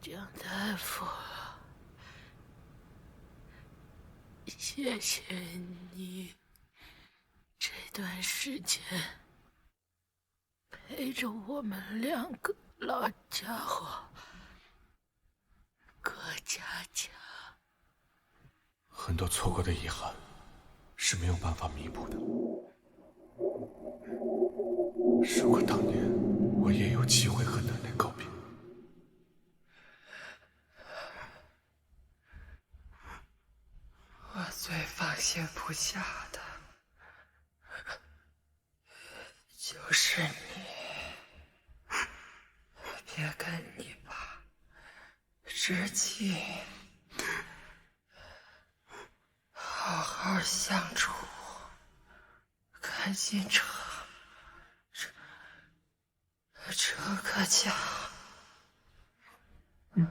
蒋大夫，谢谢你这段时间陪着我们两个老家伙过家家。很多错过的遗憾是没有办法弥补的。如果当年我也有机会和奶奶告别，我最放心不下的就是你。别跟你爸知己好好相处，赶紧撤个家，奶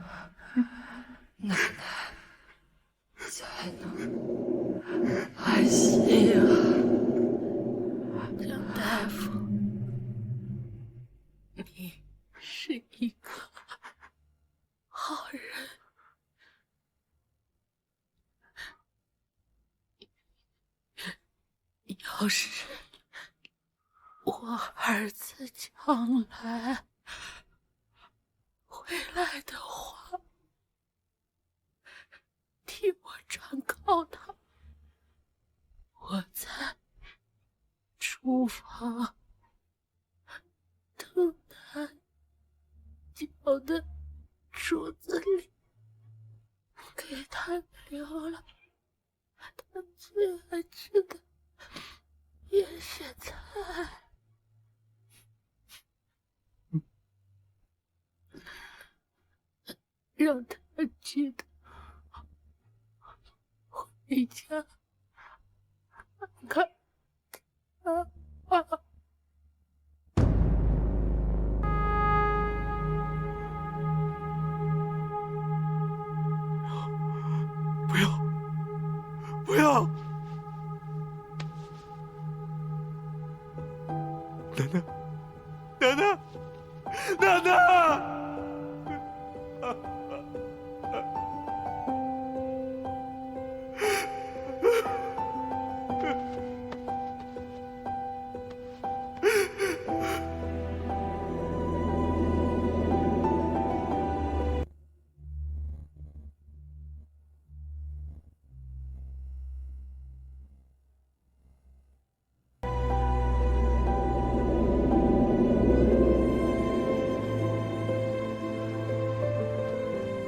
奶才能安心啊。蒋大夫，你是一个好人。要是我儿子将来回来的话，替我转告他，我在厨房等他脚的柱子里给他留了他最爱吃的腌咸菜。让他记得回家看他。不要，不要！奶奶，奶奶，奶奶！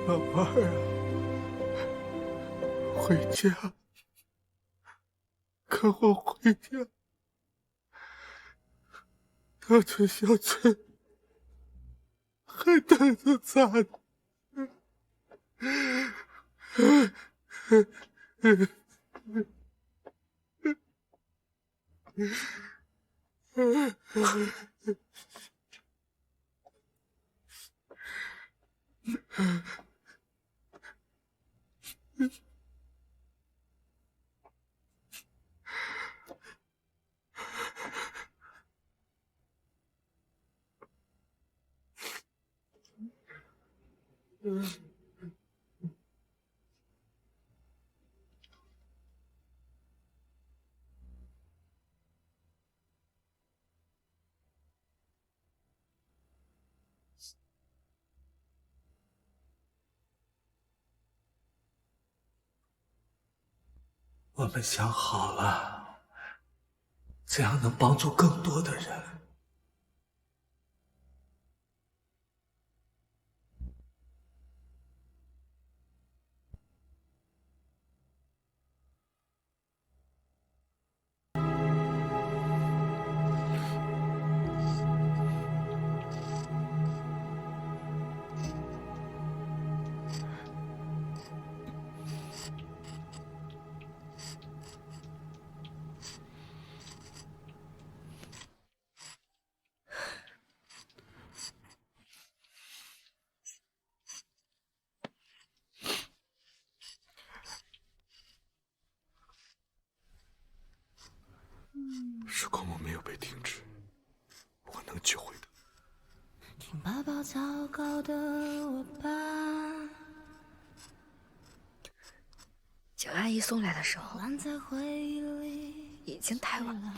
老伴儿啊，回家，跟我回家。大村小村还等着咱呢。我们想好了，怎样能帮助更多的人。如果我没有被停止，我能救回的。听爸爸糟糕的我爸等阿姨送来的时候，已经太晚了。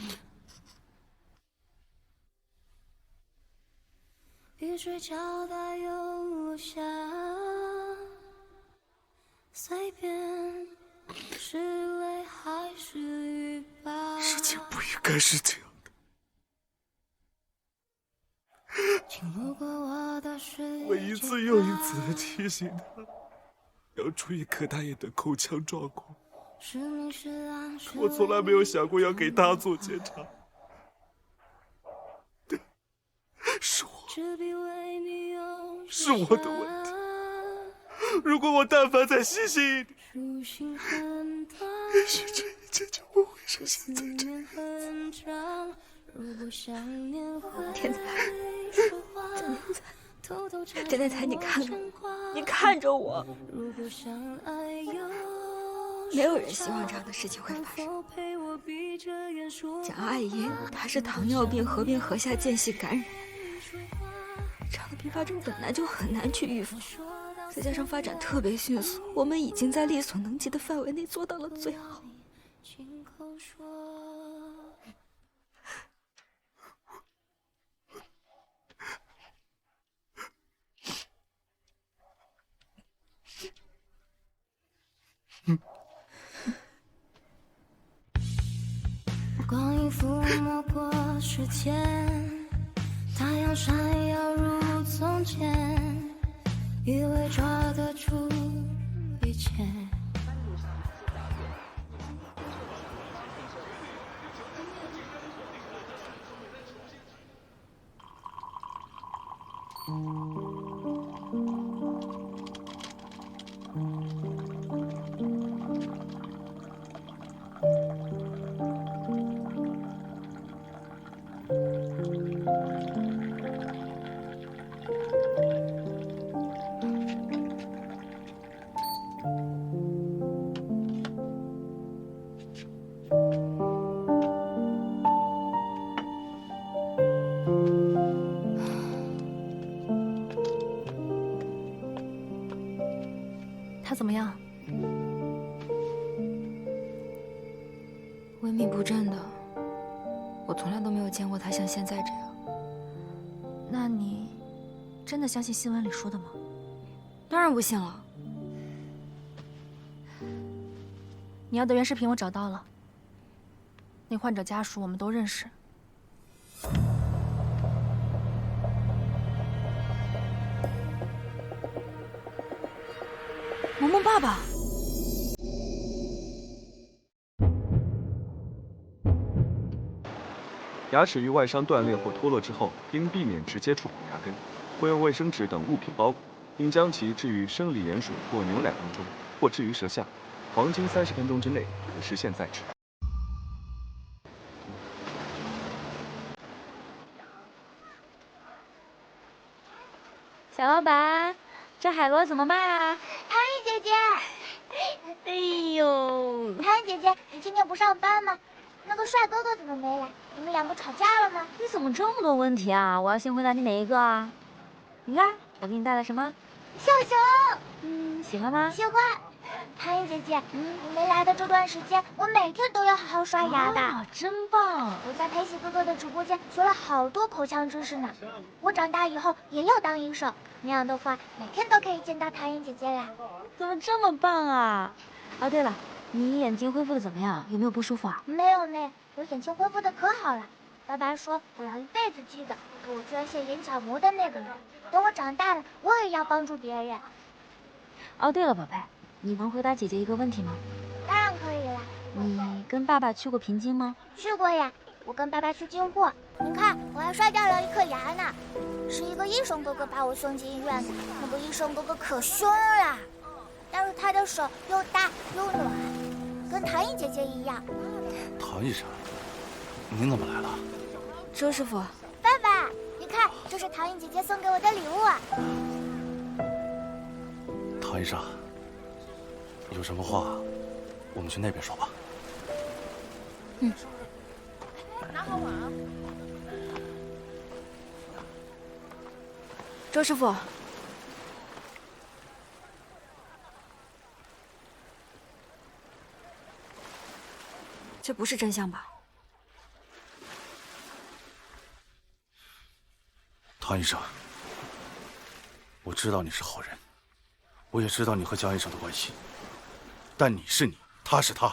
雨水浇大又下，随便是泪还是雨吧。事情不应该是这样的。我一次又一次的提醒他，要注意柯大爷的口腔状况。我从来没有想过要给他做检查。是我的问题。如果我但凡再细心一点，也许这一切就不会是现在这样。天才，你看着我，你看着我。没有人希望这样的事情会发生。蒋阿姨她是糖尿病合并颌下间隙感染，这样的并发症本来就很难去预防，再加上发展特别迅速，我们已经在力所能及的范围内做到了最好。光阴抚摸过时间，太阳闪耀如从前，以为抓得住一切。他怎么样？萎靡不振的，我从来都没有见过他像现在这样。那你真的相信新闻里说的吗？当然不信了。你要的原视频我找到了，那患者家属我们都认识。萌萌爸爸。牙齿与外伤断裂或脱落之后，应避免直接触碰牙根，或用卫生纸等物品包裹，应将其置于生理盐水或牛奶当中，或置于舌下，黄金30分钟之内可实现再治。小老板，这海螺怎么卖啊？唐毅姐姐，哎呦，唐毅姐姐，你今天不上班吗？那个帅哥哥怎么没来？你们两个吵架了吗？你怎么这么多问题啊？我要先回答你哪一个啊？你看，我给你带了什么？秀秀，喜欢吗？喜欢。唐毅姐姐，你没来的这段时间，我每天都要好好刷牙的。哦，真棒！我在裴喜哥哥的直播间学了好多口腔知识呢。我长大以后也要当医生，那样的话，每天都可以见到唐毅姐姐啦。怎么这么棒啊？哦，对了，你眼睛恢复的怎么样？有没有不舒服啊？没有呢，我眼睛恢复的可好了。爸爸说我要一辈子记得给我捐献眼角膜的那个人。等我长大了，我也要帮助别人。哦，对了，宝贝，你能回答姐姐一个问题吗？当然可以了。你跟爸爸去过平津吗？去过呀，我跟爸爸去进货。你看，我还摔掉了一颗牙呢，是一个医生哥哥把我送进医院的。那个医生哥哥可凶了，但是他的手又大又暖，跟唐毅姐姐一样。唐医生，您怎么来了？周师傅，爸爸，你看，这是唐毅姐姐送给我的礼物啊。唐医生，有什么话，我们去那边说吧。拿好碗啊。周师傅，这不是真相吧？唐医生，我知道你是好人，我也知道你和江医生的关系，但你是你，他是他，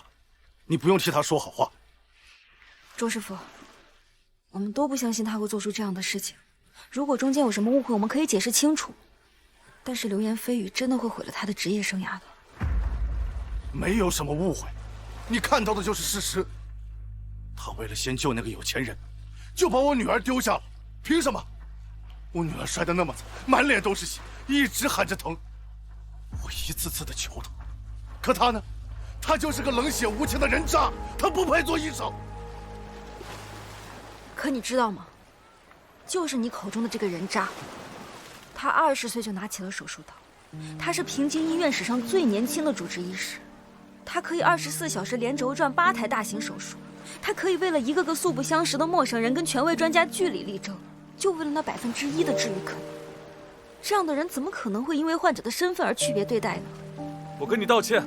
你不用替他说好话。周师傅，我们都不相信他会做出这样的事情。如果中间有什么误会，我们可以解释清楚。但是流言蜚语真的会毁了他的职业生涯的。没有什么误会，你看到的就是事实。他为了先救那个有钱人，就把我女儿丢下了，凭什么？我女儿摔得那么惨，满脸都是血，一直喊着疼。我一次次的求他，可他呢？他就是个冷血无情的人渣，他不配做医生。可你知道吗？就是你口中的这个人渣，他20岁就拿起了手术刀，他是平津医院史上最年轻的主治医师。他可以24小时连轴转8台大型手术，他可以为了一个个素不相识的陌生人跟权威专家据理力争，就为了那1%的治愈可能。这样的人怎么可能会因为患者的身份而区别对待呢？我跟你道歉。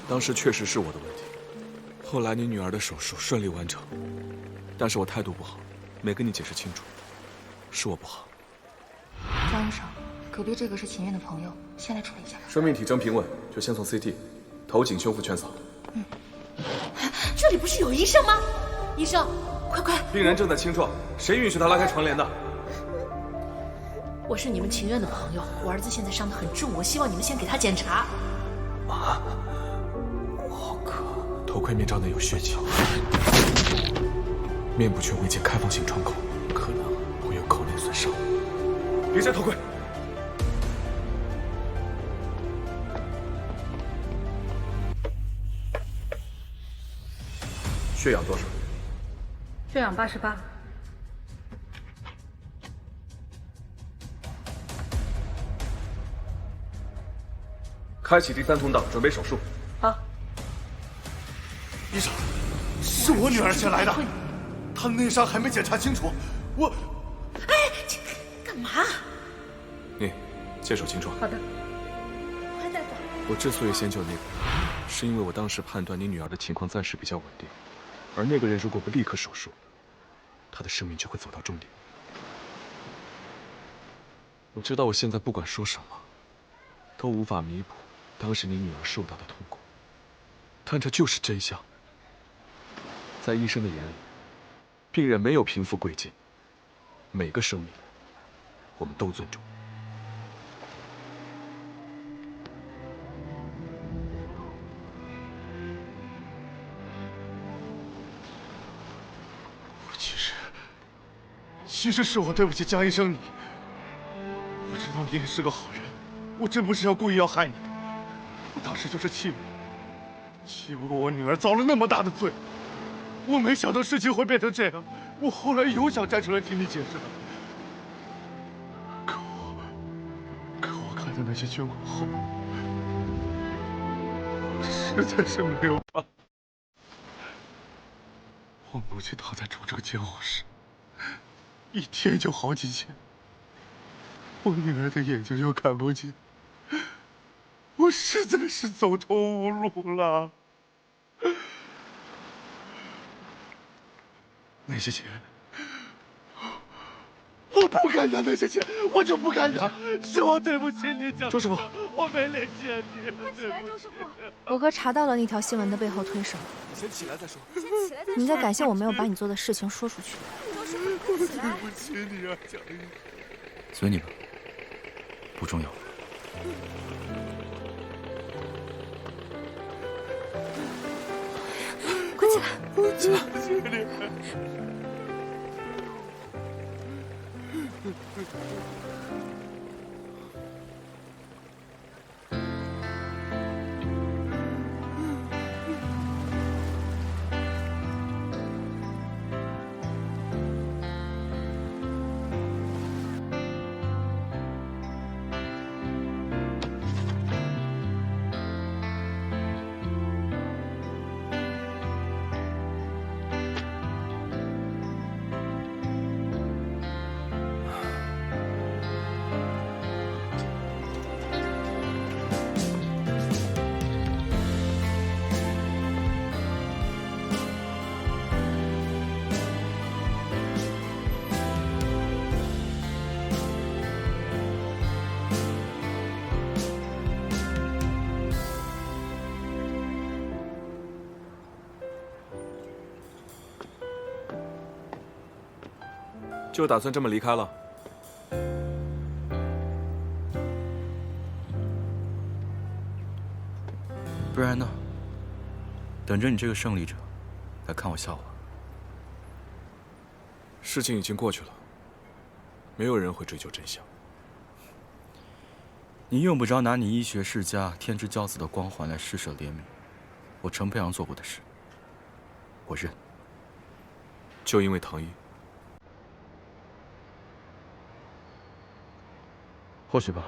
当时确实是我的问题，后来你女儿的手术顺利完成，但是我态度不好，没跟你解释清楚，是我不好。江医生，隔壁这个是秦院的朋友，先来处理一下吧。生命体征平稳，就先从 CT， 头颈胸腹全扫。这里不是有医生吗？医生，快！病人正在清创，谁允许他拉开床帘的？我是你们秦院的朋友，我儿子现在伤得很重，我希望你们先给他检查。头盔面罩内有血迹，面部全未见开放性创口，可能会有口内损伤。别摘头盔。血氧多少？血氧88。开启第3通道，准备手术。好。医生，是我女儿先来的，她内伤还没检查清楚，我……哎，这干嘛？你接手清创。好的。快带走。我之所以先救那个，是因为我当时判断你女儿的情况暂时比较稳定，而那个人如果不立刻手术，她的生命就会走到终点。我知道我现在不管说什么，都无法弥补当时你女儿受到的痛苦，但这就是真相。在医生的眼里，病人没有贫富贵贱，每个生命我们都尊重。其实是我对不起江医生你，我知道你也是个好人，我真不是故意要害你的，我当时就是气不过我女儿遭了那么大的罪，我没想到事情会变成这样，我后来有想站出来听你解释的，可我看到那些捐款后，我实在是没有办法。我母亲躺在重症监护室，一天就好几千，我女儿的眼睛又看不见，我实在是走投无路了。那些钱，我不敢拿那些钱，我就不敢拿，是我对不起你，周师傅，我没脸见你。快起来，周师傅！我哥查到了那条新闻的背后推手。先起来再说。你应该感谢我没有把你做的事情说出去。我对不起你啊，江医生。随你吧，不重要。快起来！起来！谢谢你。就打算这么离开了？不然呢？等着你这个胜利者来看我笑话。事情已经过去了，没有人会追究真相。你用不着拿你医学世家、天之骄子的光环来施舍怜悯。我程培阳做过的事，我认。就因为唐一？或许吧。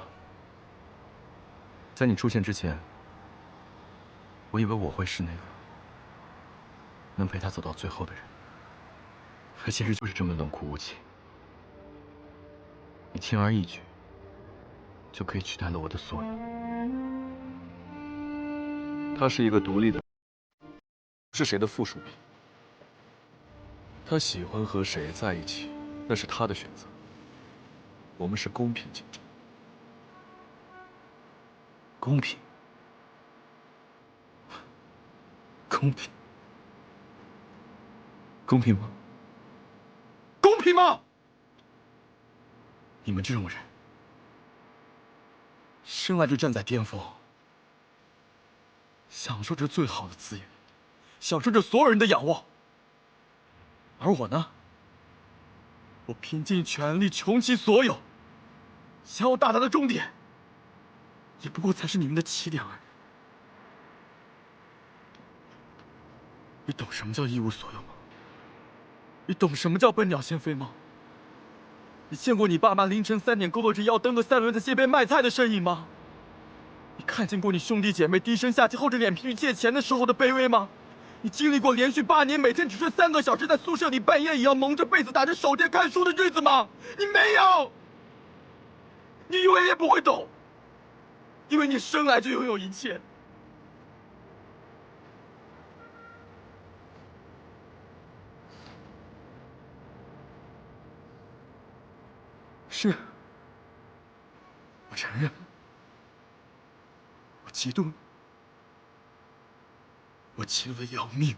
在你出现之前，我以为我会是那个能陪他走到最后的人，可现实就是这么冷酷无情。你轻而易举就可以取代了我的所有。他是一个独立的，不是谁的附属品。他喜欢和谁在一起，那是他的选择。我们是公平竞争。公平？公平？公平吗？公平吗？你们这种人，生来就站在巅峰，享受着最好的资源，享受着所有人的仰望。而我呢，我拼尽全力，穷其所有，想要到达的终点，也不过才是你们的起点而已。你懂什么叫一无所有吗？你懂什么叫笨鸟先飞吗？你见过你爸妈凌晨3点佝偻着腰蹬个3轮在街边卖菜的身影吗？你看见过你兄弟姐妹低声下气、厚着脸皮去借钱的时候的卑微吗？你经历过连续8年每天只睡3个小时，在宿舍里半夜也要蒙着被子打着手电看书的日子吗？你没有，你永远也不会懂，因为你生来就拥有一切。是，我承认，我嫉妒你，我嫉妒的要命。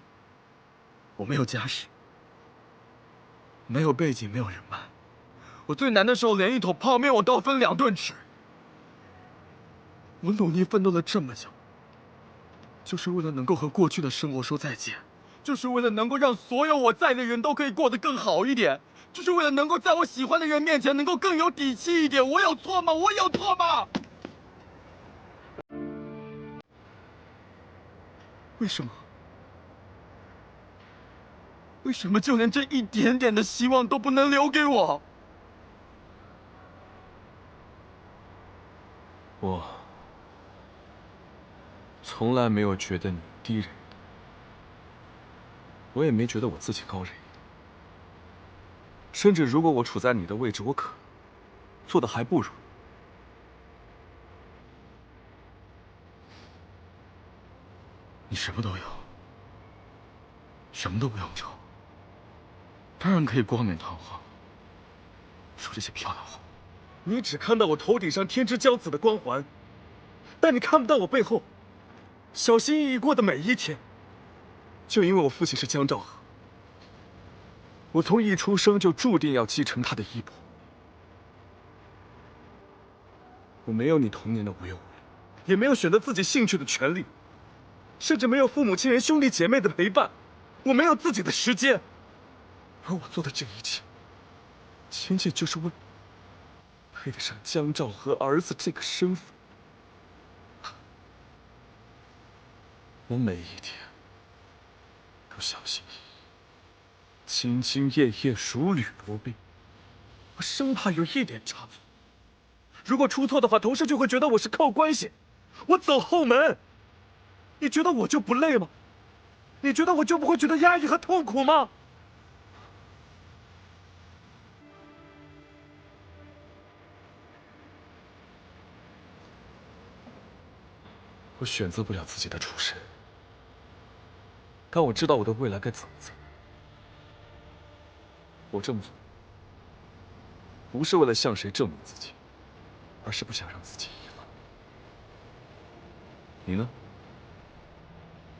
我没有家世，没有背景，没有人脉，我最难的时候连一桶泡面我都要分2顿吃。我努力奋斗了这么久，就是为了能够和过去的生活说再见，就是为了能够让所有我在的人都可以过得更好一点。就是为了能够在我喜欢的人面前能够更有底气一点。我有错吗？我有错吗？为什么？为什么就连这一点点的希望都不能留给我？我从来没有觉得你低人一等，我也没觉得我自己高人一等。甚至如果我处在你的位置，我可能做的还不如你。你什么都有，什么都不用有，当然可以冠冕堂皇说这些漂亮话。你只看到我头顶上天之骄子的光环，但你看不到我背后小心翼翼过的每一天。就因为我父亲是江兆和，我从一出生就注定要继承他的衣钵。我没有你童年的无忧无虑，也没有选择自己兴趣的权利，甚至没有父母亲人兄弟姐妹的陪伴。我没有自己的时间，而我做的这一切，仅仅就是为配得上江兆和儿子这个身份。我每一天都小心翼翼，兢兢业业，如履薄冰。我生怕有一点差错，如果出错的话，同事就会觉得我是靠关系，我走后门。你觉得我就不累吗？你觉得我就不会觉得压抑和痛苦吗？我选择不了自己的出身，但我知道我的未来该怎么走。我这么做，不是为了向谁证明自己，而是不想让自己遗憾。你呢？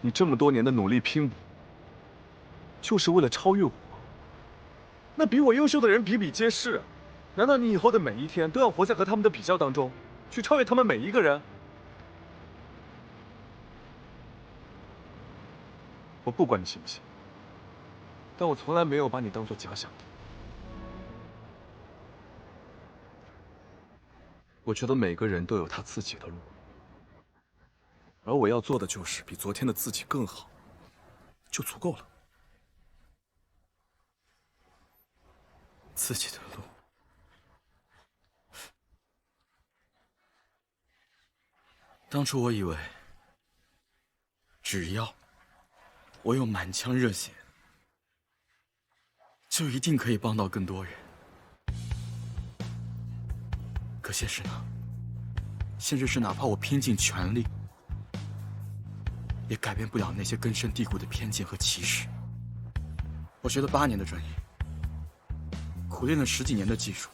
你这么多年的努力拼搏，就是为了超越我，那比我优秀的人比比皆是。难道你以后的每一天都要活在和他们的比较当中，去超越他们每一个人？我不管你信不信，但我从来没有把你当做假想敌。我觉得每个人都有他自己的路，而我要做的就是比昨天的自己更好，就足够了。自己的路。当初我以为，只要我有满腔热血，就一定可以帮到更多人。可现实呢？现实是，哪怕我拼尽全力，也改变不了那些根深蒂固的偏见和歧视。我学了8年的专业，苦练了10几年的技术，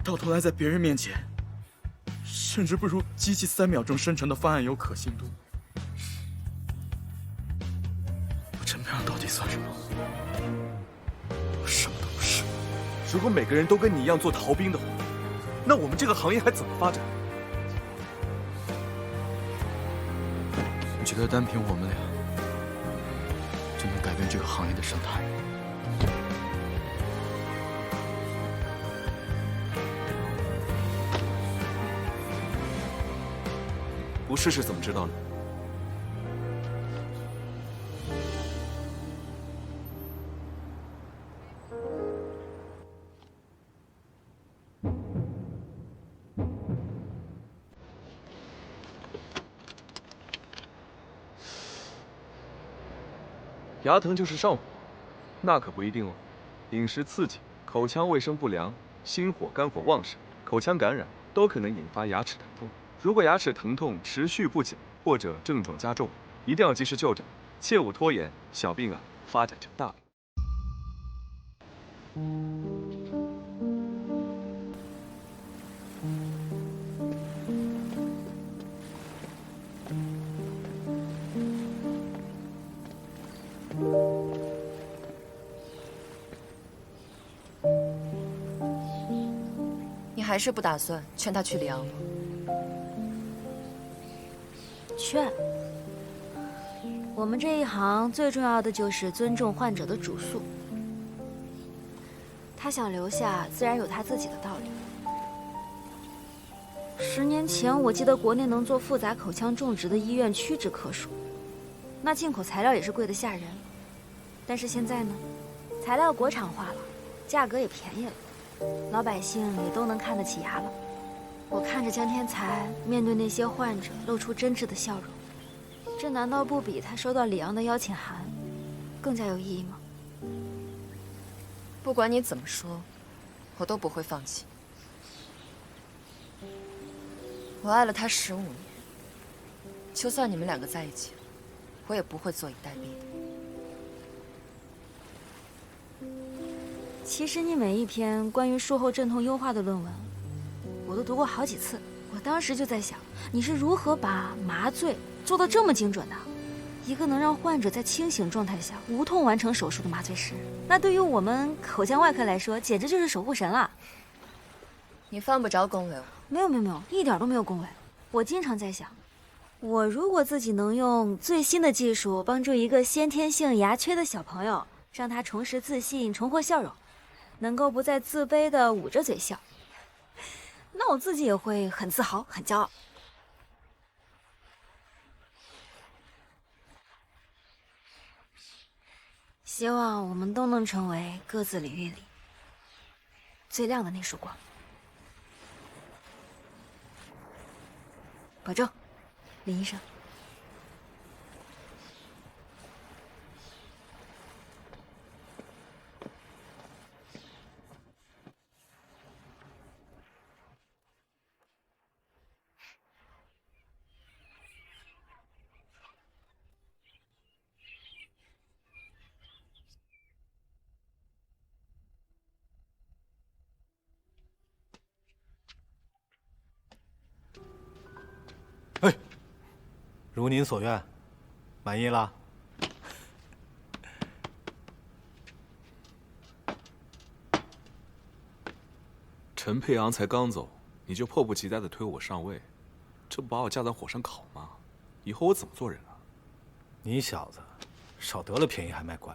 到头来在别人面前，甚至不如机器3秒钟生成的方案有可信度。我这么样到底算什么？我什么都不是。如果每个人都跟你一样做逃兵的话，那我们这个行业还怎么发展？你觉得单凭我们俩就能改变这个行业的生态？不试试怎么知道呢？牙疼就是上火，那可不一定哦。饮食刺激、口腔卫生不良、心火、肝火旺盛、口腔感染都可能引发牙齿疼痛。如果牙齿疼痛持续不减或者症状加重，一定要及时就诊，切勿拖延，小病发展成大病。你还是不打算劝他去里昂吗？劝。我们这一行最重要的就是尊重患者的主诉。他想留下，自然有他自己的道理。10年前，我记得国内能做复杂口腔种植的医院屈指可数，那进口材料也是贵得吓人。但是现在呢，材料国产化了，价格也便宜了，老百姓也都能看得起牙了。我看着江天才面对那些患者露出真挚的笑容，这难道不比他收到里昂的邀请函更加有意义吗？不管你怎么说，我都不会放弃。我爱了他15年，就算你们2个在一起，我也不会坐以待毙的。其实你每一篇关于术后镇痛优化的论文，我都读过好几次。我当时就在想，你是如何把麻醉做到这么精准的？一个能让患者在清醒状态下无痛完成手术的麻醉师，那对于我们口腔外科来说，简直就是守护神了。你犯不着恭维我。没有，一点都没有恭维。我经常在想，我如果自己能用最新的技术帮助一个先天性牙缺的小朋友，让他重拾自信，重获笑容，能够不再自卑地捂着嘴笑，那我自己也会很自豪，很骄傲。希望我们都能成为各自领域里最亮的那束光。保重，林医生。哎，如您所愿，满意了。陈佩昂才刚走，你就迫不及待地推我上位，这不把我架在火上烤吗？以后我怎么做人啊？你小子，少得了便宜还卖乖。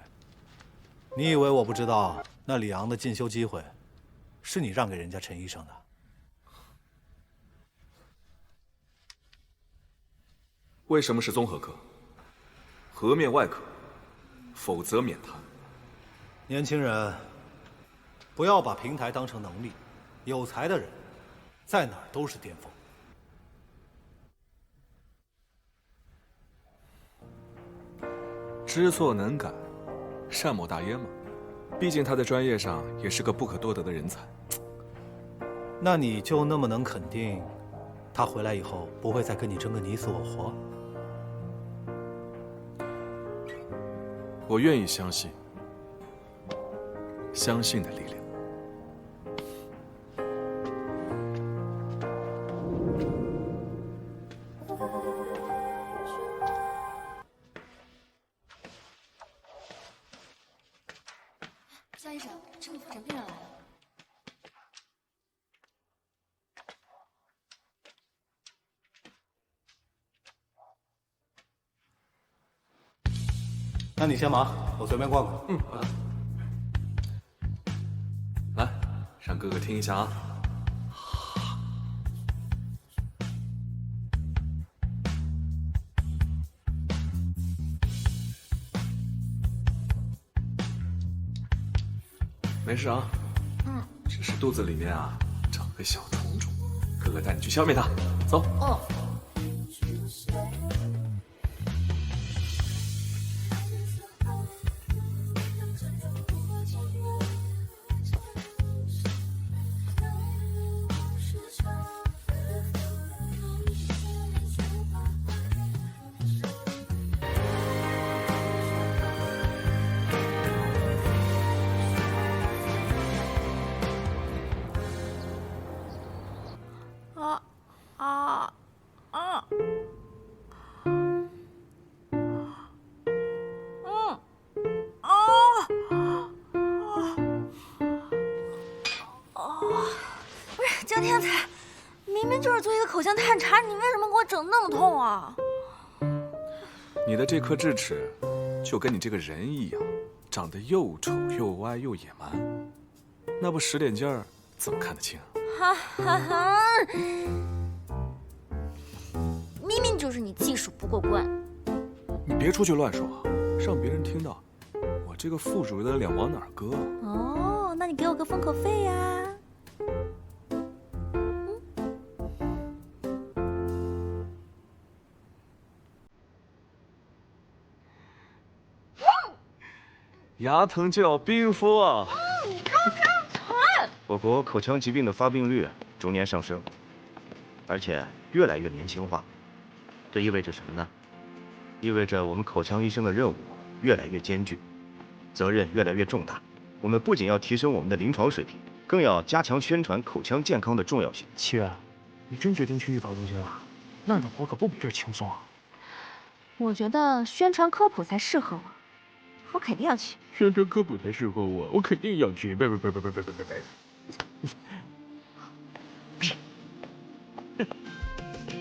你以为我不知道那李昂的进修机会，是你让给人家陈医生的？为什么是综合科？颌面外科，否则免谈。年轻人，不要把平台当成能力，有才的人，在哪儿都是巅峰。知错能改，善莫大焉嘛。毕竟他在专业上也是个不可多得的人才。那你就那么能肯定，他回来以后不会再跟你争个你死我活？我愿意相信，相信的力量。江医生，这个妇产病人来了。那你先忙，我随便逛逛。嗯，好的。来，让哥哥听一下啊。没事啊，只是肚子里面啊长个小虫虫，哥哥带你去消灭它。走。哦。江天才，明明就是做一个口腔探查，你为什么给我整那么痛啊？你的这颗智齿，就跟你这个人一样，长得又丑又歪又野蛮，那不使点劲儿怎么看得清啊？哈哈哈！明明就是你技术不过关。你别出去乱说啊，让别人听到，我这个副主任的脸往哪儿搁？哦，那你给我个封口费呀。牙疼就要冰敷啊！我国口腔疾病的发病率逐年上升，而且越来越年轻化。这意味着什么呢？意味着我们口腔医生的任务越来越艰巨，责任越来越重大。我们不仅要提升我们的临床水平，更要加强宣传口腔健康的重要性。七月，你真决定去预保中心了？那儿的活可不比这儿轻松啊！我觉得宣传科普才适合我肯定要去。宣传科普才适合我肯定要去。别。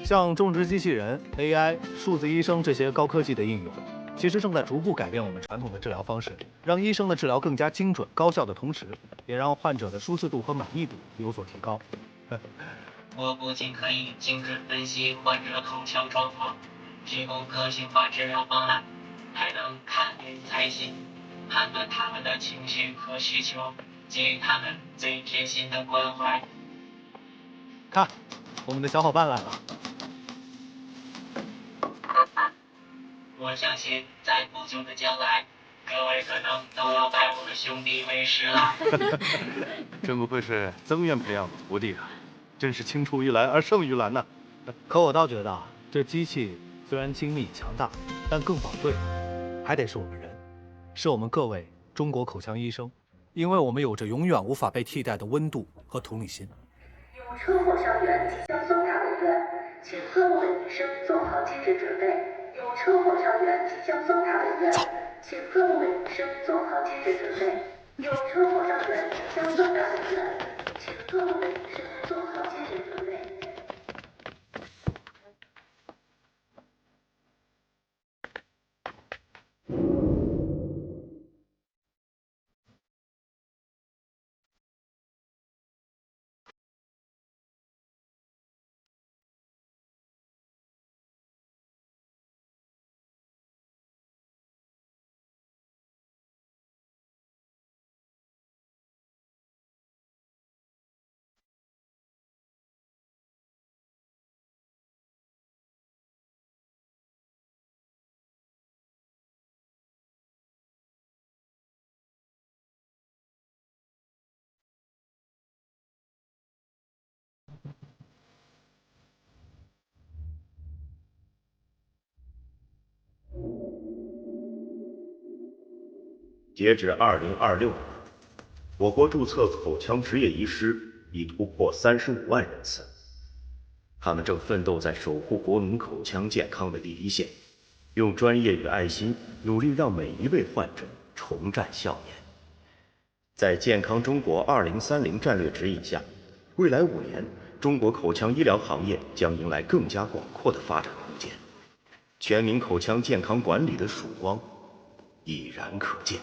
像种植机器人、AI、数字医生这些高科技的应用，其实正在逐步改变我们传统的治疗方式，让医生的治疗更加精准、高效的同时，也让患者的舒适度和满意度有所提高。我不仅可以精准分析患者口腔状况，提供个性化治疗方案，还能看病猜心，判断他们的情绪和需求，给予他们最贴心的关怀。看，我们的小伙伴来了。我相信在不久的将来，各位可能都要拜我的兄弟为师了。真不愧是曾院培养的徒弟啊，真是青出于蓝而胜于蓝呐。可我倒觉得，这机器虽然精密强大，但更宝贵的还得是我们人，是我们各位中国口腔医生，因为我们有着永远无法被替代的温度和同理心。有车祸伤员即将搜查诊断，请各位医生做好接诊准备。有车祸伤员即将搜查诊断，请各位医生做好接诊准备。有车祸伤员即将搜查诊断，请客户的医生做好接诊准备。截至2026年，我国注册口腔执业医师已突破35万人次，他们正奋斗在守护国民口腔健康的第一线，用专业与爱心努力让每一位患者重展笑颜。在健康中国2030战略指引下，未来5年，中国口腔医疗行业将迎来更加广阔的发展空间，全民口腔健康管理的曙光已然可见。